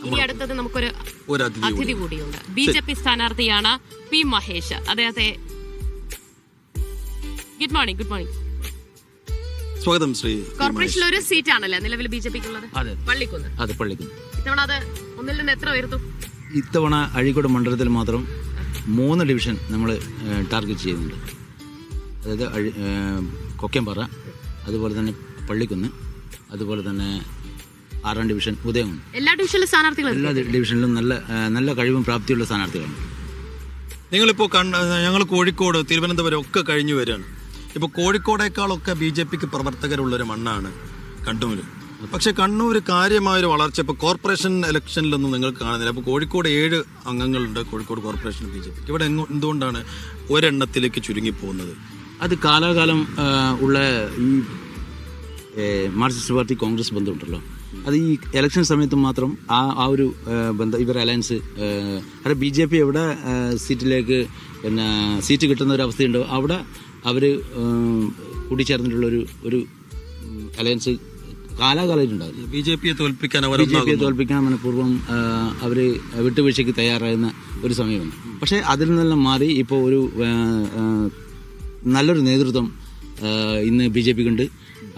ഇനി അടുത്തത് നമുക്കൊരു അതിഥി കൂടിയുണ്ട്. ബിജെപി സ്ഥാനാർത്ഥിയാണ് പി മഹേഷ്. അദ്ദേഹത്തെ ഗുഡ് മോർണിംഗ്. സ്വാഗതം ശ്രീ. കോർപ്പറേഷനിൽ ഒരു സീറ്റ് ആണല്ലേ നിലവിൽ ബിജെപിക്കുള്ളത്? പള്ളിക്കുന്ന്. ഇത്തവണ അത് ഒന്നിൽ നിന്ന് എത്ര ഉയർത്തും? ഇത്തവണ അഴീക്കോട് മണ്ഡലത്തിൽ മാത്രം 3 ഡിവിഷൻ നമ്മൾ ടാർഗറ്റ് ചെയ്യുന്നുണ്ട്. അതായത് കൊക്കമ്പാറ, അതുപോലെ തന്നെ പള്ളിക്കുന്ന്, അതുപോലെ തന്നെ 6ാം ഡിവിഷൻ ഉദയകുന്ന്. എല്ലാ ഡിവിഷനിലും സ്ഥാനാർത്ഥികളും എല്ലാ ഡിവിഷനിലും നല്ല കഴിവും പ്രാപ്തിയുള്ള സ്ഥാനാർത്ഥികളാണ്. നിങ്ങളിപ്പോൾ ഞങ്ങൾ കോഴിക്കോട്, തിരുവനന്തപുരം ഒക്കെ കഴിഞ്ഞു വരികയാണ്. ഇപ്പോൾ കോഴിക്കോടേക്കാളൊക്കെ BJPക്ക് പ്രവർത്തകരുള്ളൊരു മണ്ണാണ് കണ്ണൂർ. പക്ഷെ കണ്ണൂർ കാര്യമായൊരു വളർച്ച ഇപ്പോൾ കോർപ്പറേഷൻ ഇലക്ഷനിലൊന്നും നിങ്ങൾ കാണുന്നില്ല. അപ്പോൾ കോഴിക്കോട് 7 അംഗങ്ങളുണ്ട് കോഴിക്കോട് കോർപ്പറേഷൻ BJPക്ക്. ഇവിടെ എന്തുകൊണ്ടാണ് ഒരെണ്ണത്തിലേക്ക് ചുരുങ്ങിപ്പോകുന്നത്? അത് കാലാകാലം ഉള്ള ഈ മാർക്സിസ്റ്റ് പാർട്ടി കോൺഗ്രസ് ബന്ധമുണ്ടല്ലോ, അത് ഈ ഇലക്ഷൻ സമയത്ത് മാത്രം ആ ഒരു ബന്ധം ഇവർ അലയൻസ് അത് BJP എവിടെ സീറ്റിലേക്ക് സീറ്റ് കിട്ടുന്ന ഒരു അവസ്ഥയുണ്ടോ അവിടെ അവർ കൂടിച്ചേർന്നിട്ടുള്ള ഒരു അലയൻസ് കാലാകാലമായിട്ടുണ്ടാകും. BJPയെ തോൽപ്പിക്കാൻ മനഃപൂർവ്വം അവർ വിട്ടുവീഴ്ചയ്ക്ക് തയ്യാറാകുന്ന ഒരു സമയമാണ്. പക്ഷേ അതിൽ നിന്നെല്ലാം മാറി ഇപ്പോൾ ഒരു നല്ലൊരു നേതൃത്വം ഇന്ന് BJPക്കുണ്ട്.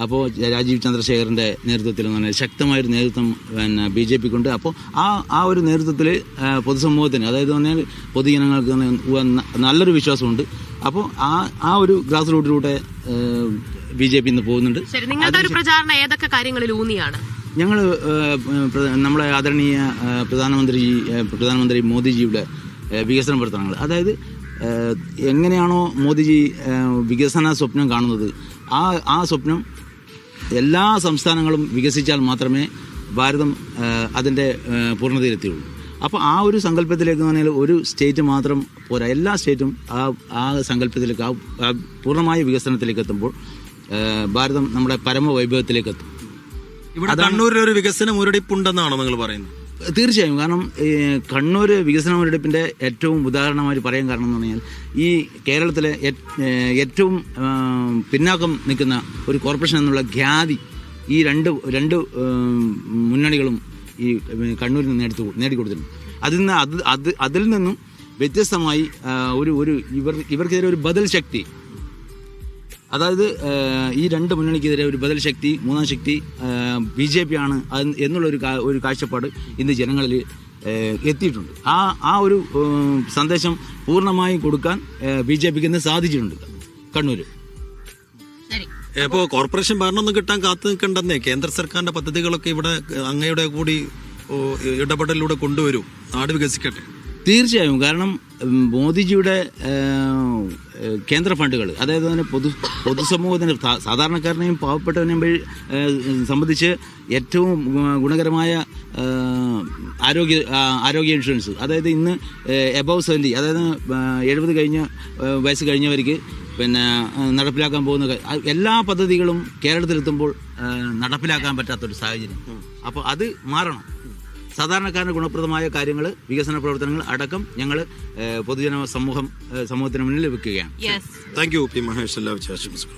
അപ്പോൾ രാജീവ് ചന്ദ്രശേഖറിൻ്റെ നേതൃത്വത്തിൽ ശക്തമായൊരു നേതൃത്വം BJPക്കുണ്ട്. അപ്പോൾ ആ ഒരു നേതൃത്വത്തിൽ പൊതുസമൂഹത്തിന്, അതായത് പറഞ്ഞാൽ പൊതുജനങ്ങൾക്ക് നല്ലൊരു വിശ്വാസമുണ്ട്. അപ്പോൾ ആ ഒരു ഗ്രാസ് റൂട്ടിലൂടെ BJP ഇന്ന് പോകുന്നുണ്ട്. നിങ്ങളുടെ ഒരു പ്രചാരണം ഏതൊക്കെ കാര്യങ്ങളിൽ ഊന്നിയാണ്? ഞങ്ങൾ നമ്മുടെ ആദരണീയ പ്രധാനമന്ത്രി മോദിജിയുടെ വികസന പ്രവർത്തനങ്ങൾ, അതായത് എങ്ങനെയാണോ മോദിജി വികസന സ്വപ്നം കാണുന്നത്, ആ സ്വപ്നം എല്ലാ സംസ്ഥാനങ്ങളും വികസിച്ചാൽ മാത്രമേ ഭാരതം അതിൻ്റെ പൂർണ്ണതയിലെത്തിയുള്ളൂ. അപ്പോൾ ആ ഒരു സങ്കല്പത്തിലേക്ക് പറഞ്ഞാൽ ഒരു സ്റ്റേറ്റ് മാത്രം പോരാ, എല്ലാ സ്റ്റേറ്റും ആ സങ്കല്പത്തിലേക്ക് പൂർണ്ണമായ വികസനത്തിലേക്ക് എത്തുമ്പോൾ ഭാരതം നമ്മുടെ പരമവൈഭവത്തിലേക്ക് എത്തും. ഇവിടെ കണ്ണൂരിൽ ഒരു വികസന മുരടിപ്പുണ്ടെന്നാണോ നിങ്ങൾ പറയുന്നത്? തീർച്ചയായും. കാരണം കണ്ണൂർ വികസന മുരടിപ്പിൻ്റെ ഏറ്റവും ഉദാഹരണമായി പറയാൻ കാരണം എന്ന് പറഞ്ഞാൽ ഈ കേരളത്തിലെ ഏറ്റവും പിന്നാക്കം നിൽക്കുന്ന ഒരു കോർപ്പറേഷൻ എന്നുള്ള ഖ്യാതി ഈ രണ്ട് മുന്നണികളും ഈ കണ്ണൂരിൽ നിന്ന് നേടിക്കൊടുത്തിട്ടുണ്ട്. അതിൽ നിന്നും വ്യത്യസ്തമായി ഇവർക്കെതിരെ ഒരു ബദൽ ശക്തി, അതായത് ഈ 2 മുന്നണിക്കെതിരെ ഒരു ബദൽ ശക്തി, 3ാം ശക്തി BJP ആണ് എന്നുള്ള ഒരു കാഴ്ചപ്പാട് ഇന്ന് ജനങ്ങളിൽ എത്തിയിട്ടുണ്ട്. ആ ഒരു സന്ദേശം പൂർണ്ണമായും കൊടുക്കാൻ BJPക്ക് ഇന്ന് സാധിച്ചിട്ടുണ്ട് കണ്ണൂർ. ഇപ്പോൾ കോർപ്പറേഷൻ ഭരണമൊന്നും കിട്ടാൻ കാത്തു നിൽക്കണ്ടെന്നേ, കേന്ദ്ര സർക്കാരിന്റെ പദ്ധതികളൊക്കെ ഇവിടെ അങ്ങയുടെ കൂടി ഇടപെടലിലൂടെ കൊണ്ടുവരൂ, നാട് വികസിക്കട്ടെ. തീർച്ചയായും. കാരണം മോദിജിയുടെ കേന്ദ്ര ഫണ്ടുകൾ, അതായത് തന്നെ പൊതുസമൂഹത്തിന്, സാധാരണക്കാരനെയും പാവപ്പെട്ടവനെയും സംബന്ധിച്ച് ഏറ്റവും ഗുണകരമായ ആരോഗ്യ ഇൻഷുറൻസ്, അതായത് ഇന്ന് എബവ് 70, അതായത് 70 വയസ്സ് കഴിഞ്ഞവർക്ക് നടപ്പിലാക്കാൻ പോകുന്ന എല്ലാ പദ്ധതികളും കേരളത്തിലെത്തുമ്പോൾ നടപ്പിലാക്കാൻ പറ്റാത്തൊരു സാഹചര്യം. അപ്പോൾ അത് മാറണം. സാധാരണക്കാരന് ഗുണപ്രദമായ കാര്യങ്ങൾ, വികസന പ്രവർത്തനങ്ങൾ അടക്കം ഞങ്ങൾ പൊതുജന സമൂഹത്തിന് മുന്നിൽ വെക്കുകയാണ്. Thank you P Mahesh. എല്ലാ വിശേഷങ്ങളും.